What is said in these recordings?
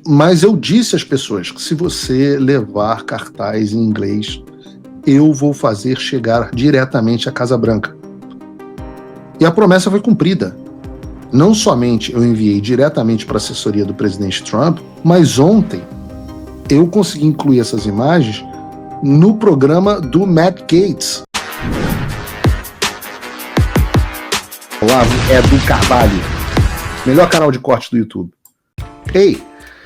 Mas eu disse às pessoas que se você levar cartaz em inglês, eu vou fazer chegar diretamente à Casa Branca. E a promessa foi cumprida. Não somente eu enviei diretamente para a assessoria do presidente Trump, mas ontem eu consegui incluir essas imagens no programa do Matt Gaetz. OLAVOEDOCARVALHO, melhor canal de corte do YouTube. Ei,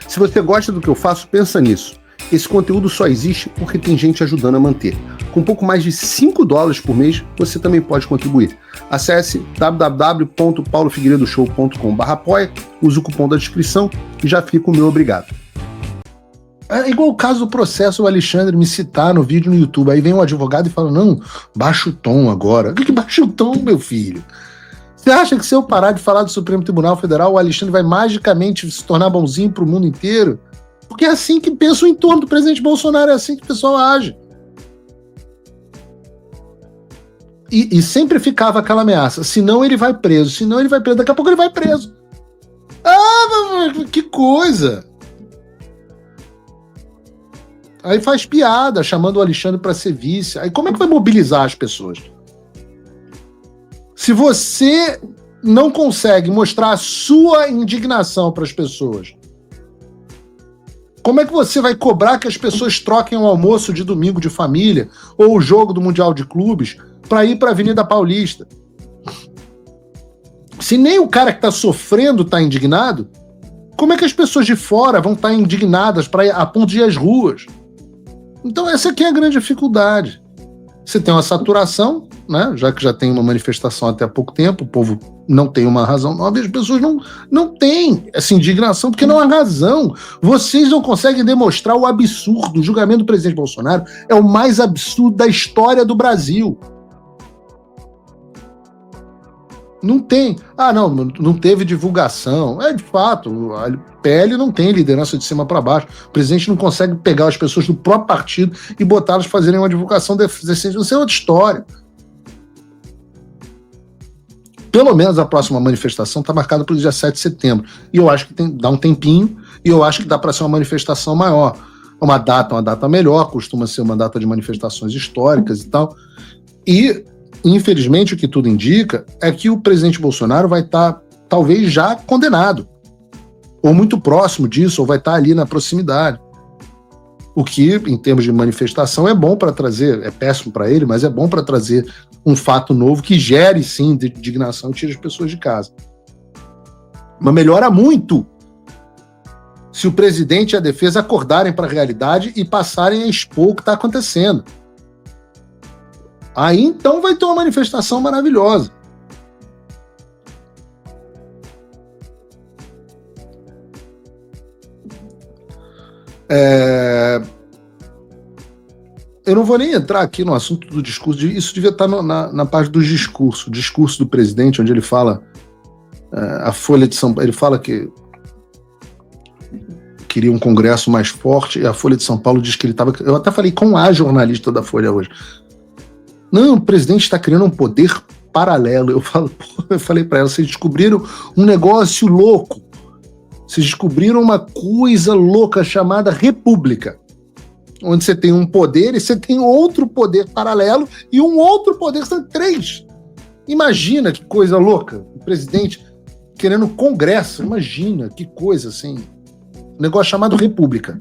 se você gosta do que eu faço, pensa nisso. Esse conteúdo só existe porque tem gente ajudando a manter. Com pouco mais de $5 por mês, você também pode contribuir. Acesse www.paulofigueiredoshow.com/apoia, use o cupom da descrição e já fica o meu obrigado. É igual o caso do processo, o Alexandre me citar no vídeo no YouTube. Aí vem um advogado e fala, não, baixa o tom agora. O que baixa o tom, meu filho? Você acha que se eu parar de falar do Supremo Tribunal Federal, o Alexandre vai magicamente se tornar bonzinho para o mundo inteiro? Porque é assim que pensa o entorno do presidente Bolsonaro, é assim que o pessoal age. E sempre ficava aquela ameaça, senão ele vai preso, senão ele vai preso, daqui a pouco ele vai preso. Ah, que coisa! Aí faz piada, chamando o Alexandre para ser vice. Aí como é que vai mobilizar as pessoas? Se você não consegue mostrar a sua indignação para as pessoas, como é que você vai cobrar que as pessoas troquem o almoço de domingo de família ou o jogo do Mundial de Clubes para ir para a Avenida Paulista? Se nem o cara que está sofrendo está indignado, como é que as pessoas de fora vão estar indignadas para ir a ponto de ir às ruas? Então essa aqui é a grande dificuldade. Você tem uma saturação, né? Já que já tem uma manifestação até há pouco tempo, o povo não tem uma razão nova e as pessoas não têm essa indignação porque não há razão. Vocês não conseguem demonstrar o absurdo. O julgamento do presidente Bolsonaro é o mais absurdo da história do Brasil. Não tem. Ah, não teve divulgação. É, de fato, a PL não tem liderança de cima para baixo. O presidente não consegue pegar as pessoas do próprio partido e botá-las fazerem uma divulgação decente. Isso é outra história. Pelo menos a próxima manifestação está marcada para o dia 7 de setembro. E eu acho que dá um tempinho, e eu acho que dá para ser uma manifestação maior. Uma data melhor, costuma ser uma data de manifestações históricas e tal. E infelizmente, o que tudo indica é que o presidente Bolsonaro vai estar, talvez, já condenado. Ou muito próximo disso, ou vai estar ali na proximidade. O que, em termos de manifestação, é bom para trazer, é péssimo para ele, mas é bom para trazer um fato novo que gere, sim, de indignação e tire as pessoas de casa. Mas melhora muito se o presidente e a defesa acordarem para a realidade e passarem a expor o que está acontecendo. Aí então vai ter uma manifestação maravilhosa. Eu não vou nem entrar aqui no assunto do discurso, isso devia estar na parte dos discursos, o discurso do presidente, onde ele fala, a Folha de São Paulo, ele fala que queria um congresso mais forte, e a Folha de São Paulo diz que ele estava... Eu até falei com a jornalista da Folha hoje. Não, o presidente está criando um poder paralelo. Eu falei para ela, vocês descobriram um negócio louco. Vocês descobriram uma coisa louca chamada república. Onde você tem um poder e você tem outro poder paralelo e um outro poder, são 3. Imagina que coisa louca. O presidente querendo congresso. Imagina que coisa assim. Um negócio chamado república.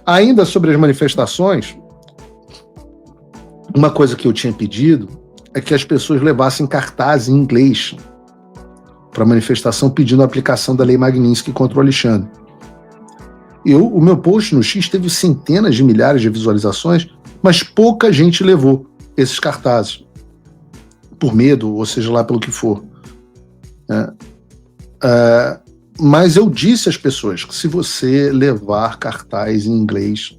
Ainda sobre as manifestações, uma coisa que eu tinha pedido é que as pessoas levassem cartazes em inglês para a manifestação pedindo a aplicação da lei Magnitsky contra o Alexandre. O meu post no X teve centenas de milhares de visualizações, mas pouca gente levou esses cartazes, por medo, ou seja lá pelo que for. Mas eu disse às pessoas que se você levar cartaz em inglês,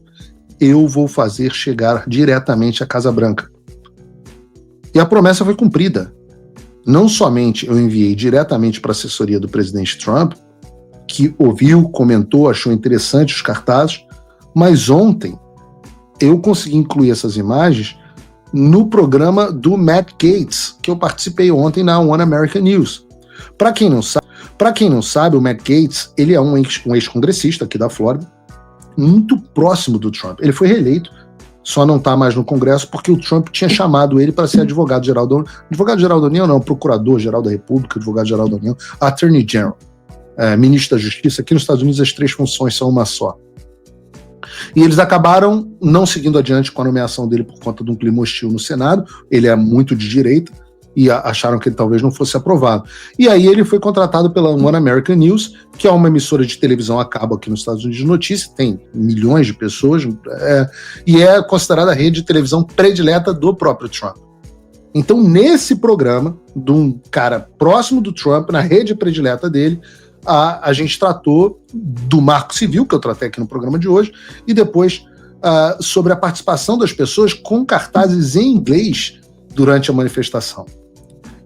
eu vou fazer chegar diretamente à Casa Branca. E a promessa foi cumprida. Não somente eu enviei diretamente para a assessoria do presidente Trump, que ouviu, comentou, achou interessante os cartazes, mas ontem eu consegui incluir essas imagens no programa do Matt Gaetz, que eu participei ontem na One American News. Para quem não sabe, o Matt Gaetz, ele é um ex-congressista aqui da Flórida, muito próximo do Trump. Ele foi reeleito, só não está mais no Congresso porque o Trump tinha chamado ele para ser advogado-geral da União, não, procurador-geral da República, advogado-geral da União, Attorney General, ministro da Justiça. Aqui nos Estados Unidos as 3 funções são uma só. E eles acabaram não seguindo adiante com a nomeação dele por conta de um clima hostil no Senado. Ele é muito de direita e acharam que ele talvez não fosse aprovado. E aí ele foi contratado pela One American News, que é uma emissora de televisão a cabo aqui nos Estados Unidos de notícia, tem milhões de pessoas, e é considerada a rede de televisão predileta do próprio Trump. Então, nesse programa, de um cara próximo do Trump, na rede predileta dele, a gente tratou do Marco Civil, que eu tratei aqui no programa de hoje, e depois sobre a participação das pessoas com cartazes em inglês durante a manifestação.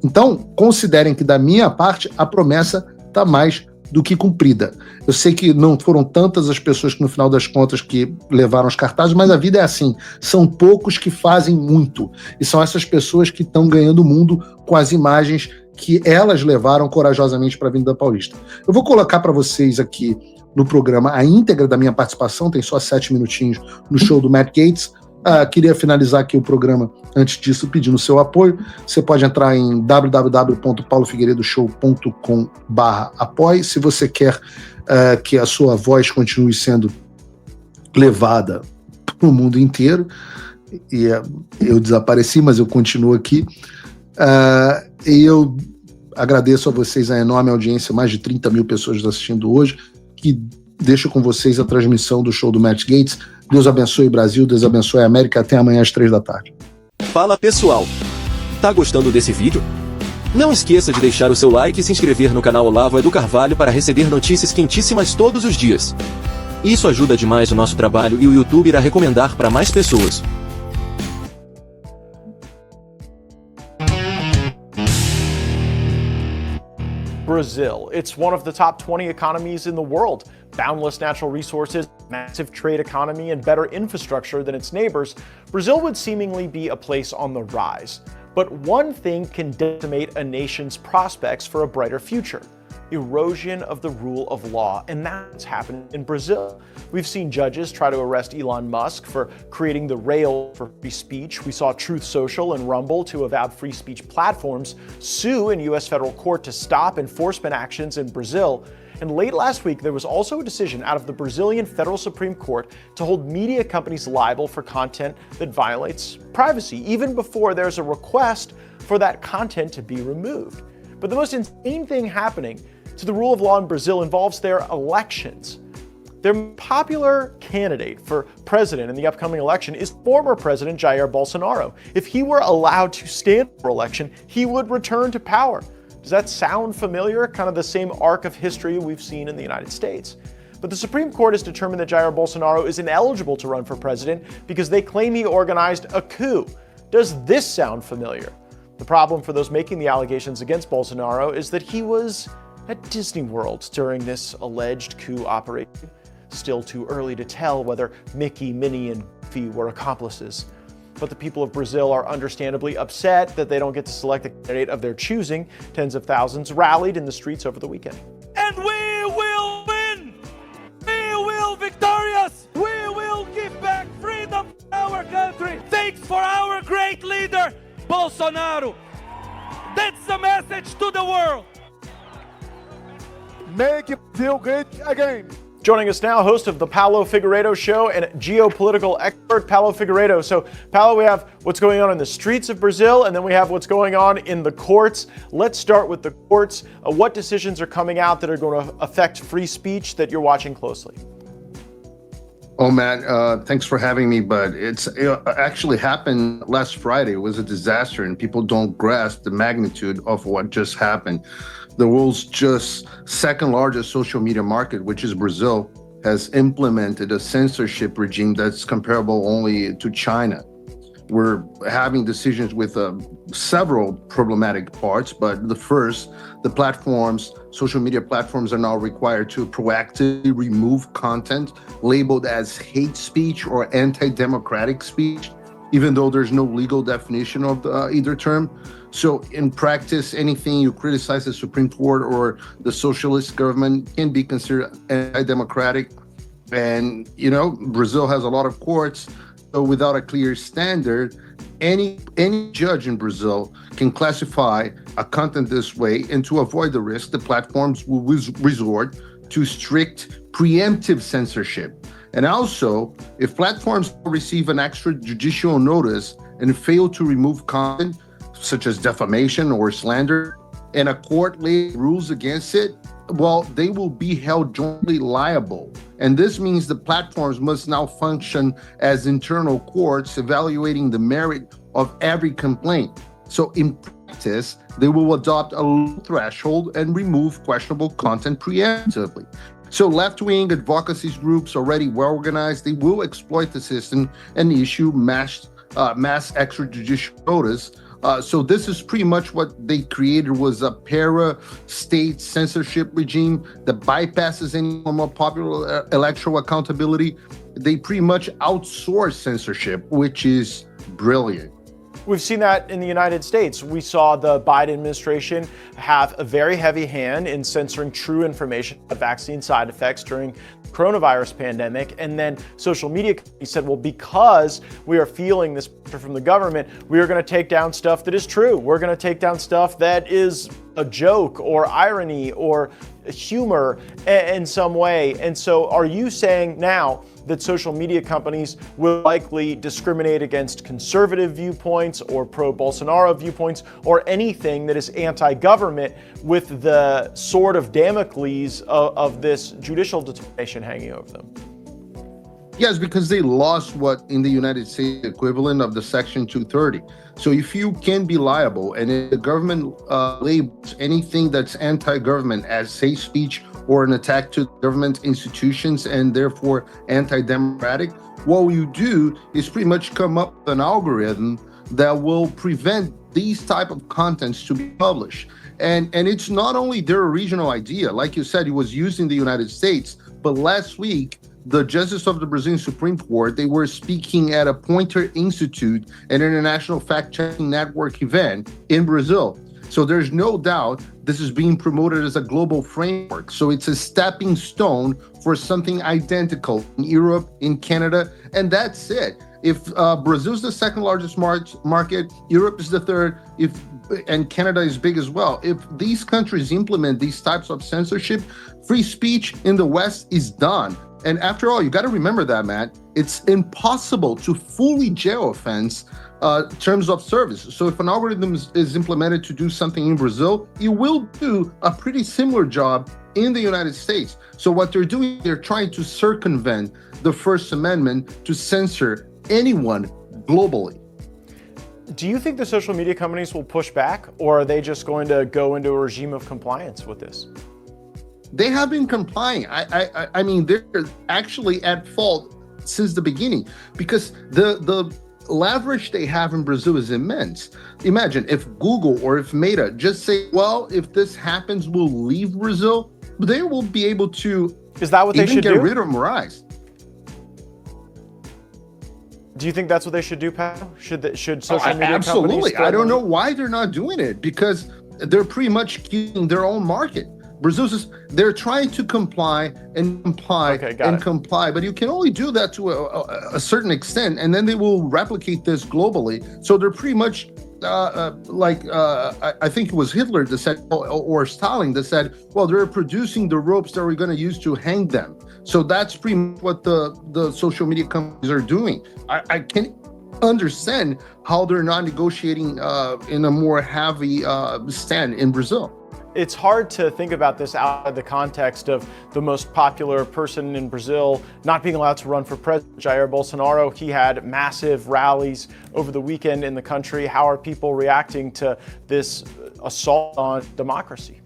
Então, considerem que da minha parte a promessa está mais do que cumprida. Eu sei que não foram tantas as pessoas que no final das contas que levaram os cartazes, mas a vida é assim, são poucos que fazem muito, e são essas pessoas que estão ganhando o mundo com as imagens que elas levaram corajosamente para a Avenida Paulista. Eu vou colocar para vocês aqui no programa a íntegra da minha participação, tem só 7 minutinhos no show do Matt Gaetz. Queria finalizar aqui o programa, antes disso, pedindo o seu apoio. Você pode entrar em www.paulofigueiredoshow.com/apoie. Se você quer que a sua voz continue sendo levada para o mundo inteiro, e eu desapareci, mas eu continuo aqui, e eu agradeço a vocês a enorme audiência, mais de 30 mil pessoas assistindo hoje, que deixo com vocês a transmissão do show do Matt Gaetz. Deus abençoe o Brasil, Deus abençoe a América. Até amanhã às 3 da tarde. Fala pessoal, tá gostando desse vídeo? Não esqueça de deixar o seu like e se inscrever no canal OLAVOEDOCARVALHO para receber notícias quentíssimas todos os dias. Isso ajuda demais o nosso trabalho e o YouTube irá recomendar para mais pessoas. Brazil. It's one of the top 20 economies in the world. Boundless natural resources, massive trade economy, and better infrastructure than its neighbors, Brazil would seemingly be a place on the rise. But one thing can decimate a nation's prospects for a brighter future: erosion of the rule of law, and that's happening in Brazil. We've seen judges try to arrest Elon Musk for creating the rail for free speech. We saw Truth Social and Rumble, two avowed free speech platforms, sue in U.S. federal court to stop enforcement actions in Brazil. And late last week, there was also a decision out of the Brazilian Federal Supreme Court to hold media companies liable for content that violates privacy, even before there's a request for that content to be removed. But the most insane thing happening to the rule of law in Brazil involves their elections. Their popular candidate for president in the upcoming election is former President Jair Bolsonaro. If he were allowed to stand for election, he would return to power. Does that sound familiar? Kind of the same arc of history we've seen in the United States. But the Supreme Court has determined that Jair Bolsonaro is ineligible to run for president because they claim he organized a coup. Does this sound familiar? The problem for those making the allegations against Bolsonaro is that he was at Disney World during this alleged coup operation. Still too early to tell whether Mickey, Minnie, and Goofy were accomplices. But the people of Brazil are understandably upset that they don't get to select a candidate of their choosing. Tens of thousands rallied in the streets over the weekend. And we will win! We will victorious! We will give back freedom to our country! Thanks for our great leader, Bolsonaro! That's the message to the world! Make Brazil great again! Joining us now, host of the Paulo Figueiredo Show and geopolitical expert, Paulo Figueiredo. So, Paulo, we have what's going on in the streets of Brazil, and then we have what's going on in the courts. Let's start with the courts. What decisions are coming out that are going to affect free speech that you're watching closely? Oh, Matt, thanks for having me, but it actually happened last Friday. It was a disaster, and people don't grasp the magnitude of what just happened. The world's just second largest social media market, which is Brazil, has implemented a censorship regime that's comparable only to China. We're having decisions with several problematic parts, but the first, social media platforms are now required to proactively remove content labeled as hate speech or anti-democratic speech. even though there's no legal definition of either term. So in practice, anything you criticize the Supreme Court or the socialist government can be considered anti-democratic. And, Brazil has a lot of courts, so without a clear standard, any judge in Brazil can classify a content this way, and to avoid the risk, the platforms will resort to strict preemptive censorship. And also, if platforms receive an extrajudicial notice and fail to remove content, such as defamation or slander, and a court lays rules against it, well, they will be held jointly liable. And this means the platforms must now function as internal courts, evaluating the merit of every complaint. So in practice, they will adopt a low threshold and remove questionable content preemptively. So left-wing advocacy groups, already well-organized, they will exploit the system and issue mass extrajudicial notice. So this is pretty much what they created, was a para-state censorship regime that bypasses any form of popular electoral accountability. They pretty much outsource censorship, which is brilliant. We've seen that in the United States. We saw the Biden administration have a very heavy hand in censoring true information about vaccine side effects during the coronavirus pandemic. And then social media companies said, well, because we are feeling this pressure from the government, we are going to take down stuff that is true. We're going to take down stuff that is a joke or irony or humor in some way. And so are you saying now that social media companies will likely discriminate against conservative viewpoints or pro-Bolsonaro viewpoints or anything that is anti-government with the sword of Damocles of this judicial determination hanging over them? Yes, because they lost what in the United States equivalent of the Section 230. So if you can be liable, and if the government labels anything that's anti-government as hate speech or an attack to government institutions and therefore anti-democratic, what you do is pretty much come up with an algorithm that will prevent these type of contents to be published. And it's not only their original idea. Like you said, it was used in the United States, but last week, the Justice of the Brazilian Supreme Court, they were speaking at a Pointer Institute, an international fact-checking network event in Brazil. So there's no doubt this is being promoted as a global framework. So it's a stepping stone for something identical in Europe, in Canada, and that's it. If Brazil's the second largest market, Europe is the third, and Canada is big as well. If these countries implement these types of censorship, free speech in the West is done. And after all, you got to remember that, Matt, it's impossible to fully jail offense terms of service. So if an algorithm is implemented to do something in Brazil, it will do a pretty similar job in the United States. So what they're doing, they're trying to circumvent the First Amendment to censor anyone globally. Do you think the social media companies will push back, or are they just going to go into a regime of compliance with this? They have been complying. I mean, they're actually at fault since the beginning, because the leverage they have in Brazil is immense. Imagine if Google or if Meta just say, well, if this happens, we'll leave Brazil, they will be able to Is that what they should get do? rid of Moraes. Do you think that's what they should do, Pat? Should social media absolutely. companies? I don't know why they're not doing it, because they're pretty much keeping their own market. They're trying to comply and comply comply, but you can only do that to a certain extent, and then they will replicate this globally. So they're pretty much I think it was Hitler that said, or Stalin that said, well, they're producing the ropes that we're going to use to hang them. So that's pretty much what the social media companies are doing. I can understand how they're not negotiating in a more heavy stand in Brazil. It's hard to think about this out of the context of the most popular person in Brazil not being allowed to run for president, Jair Bolsonaro. He had massive rallies over the weekend in the country. How are people reacting to this assault on democracy?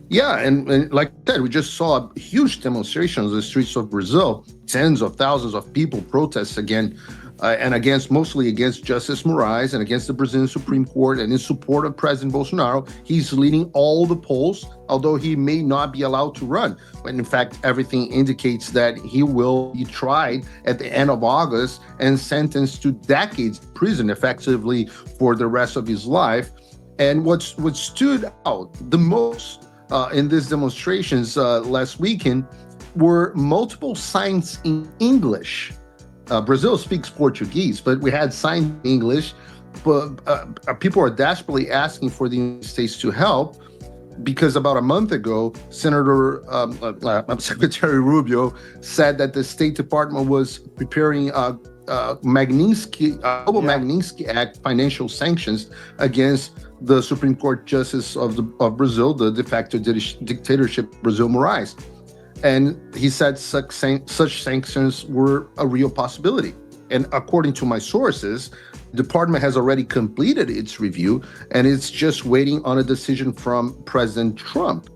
Yeah, and like I said, we just saw a huge demonstration on the streets of Brazil. Tens of thousands of people protest again and mostly against Justice Moraes and against the Brazilian Supreme Court and in support of President Bolsonaro. He's leading all the polls, although he may not be allowed to run. But in fact, everything indicates that he will be tried at the end of August and sentenced to decades in prison, effectively for the rest of his life. And what stood out the most in these demonstrations last weekend were multiple signs in English. Brazil speaks Portuguese, but we had signs in English. But people are desperately asking for the United States to help, because about a month ago, Secretary Rubio said that the State Department was preparing Magnitsky Act financial sanctions against the Supreme Court Justice of Brazil, the de facto dictatorship Brazil Moraes. And he said such sanctions were a real possibility. And according to my sources, the department has already completed its review, and it's just waiting on a decision from President Trump.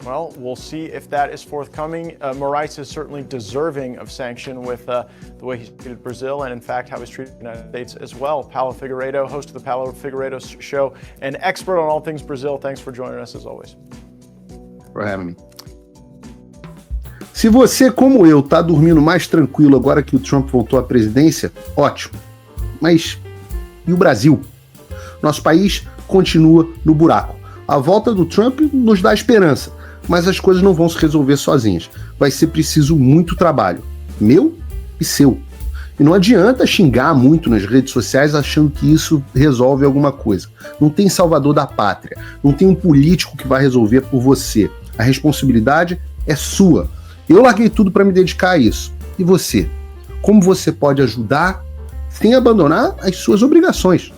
Well, we'll see if that is forthcoming. Moraes is certainly deserving of sanction with the way he's treated Brazil and, in fact, how he's treated the United States as well. Paulo Figueiredo, host of the Paulo Figueiredo Show, and expert on all things Brazil. Thanks for joining us, as always. For having me. Se você, como eu, tá dormindo mais tranquilo agora que o Trump voltou à presidência, ótimo. Mas e o Brasil? Nosso país continua no buraco. A volta do Trump nos dá esperança, mas as coisas não vão se resolver sozinhas. Vai ser preciso muito trabalho, meu e seu. E não adianta xingar muito nas redes sociais achando que isso resolve alguma coisa. Não tem salvador da pátria, não tem um político que vai resolver por você. A responsabilidade é sua. Eu larguei tudo para me dedicar a isso. E você? Como você pode ajudar sem abandonar as suas obrigações?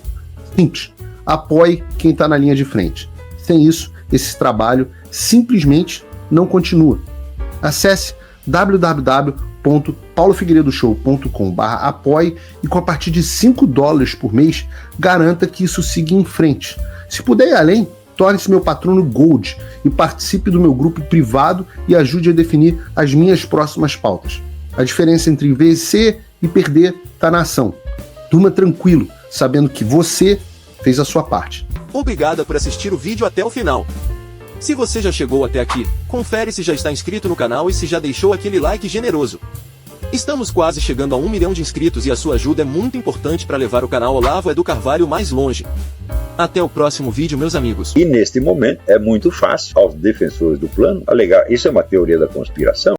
Simples. Apoie quem está na linha de frente. Sem isso, esse trabalho simplesmente não continua. Acesse www.paulofigueiredoshow.com/apoie e com a partir de $5 por mês, garanta que isso siga em frente. Se puder ir além, torne-se meu patrono Gold e participe do meu grupo privado e ajude a definir as minhas próximas pautas. A diferença entre vencer e perder está na ação. Durma tranquilo, sabendo que você fez a sua parte. Obrigada por assistir o vídeo até o final. Se você já chegou até aqui, confere se já está inscrito no canal e se já deixou aquele like generoso. Estamos quase chegando a 1 milhão de inscritos e a sua ajuda é muito importante para levar o canal OLAVOEDOCARVALHO mais longe. Até o próximo vídeo, meus amigos. E neste momento é muito fácil aos defensores do plano alegar isso é uma teoria da conspiração.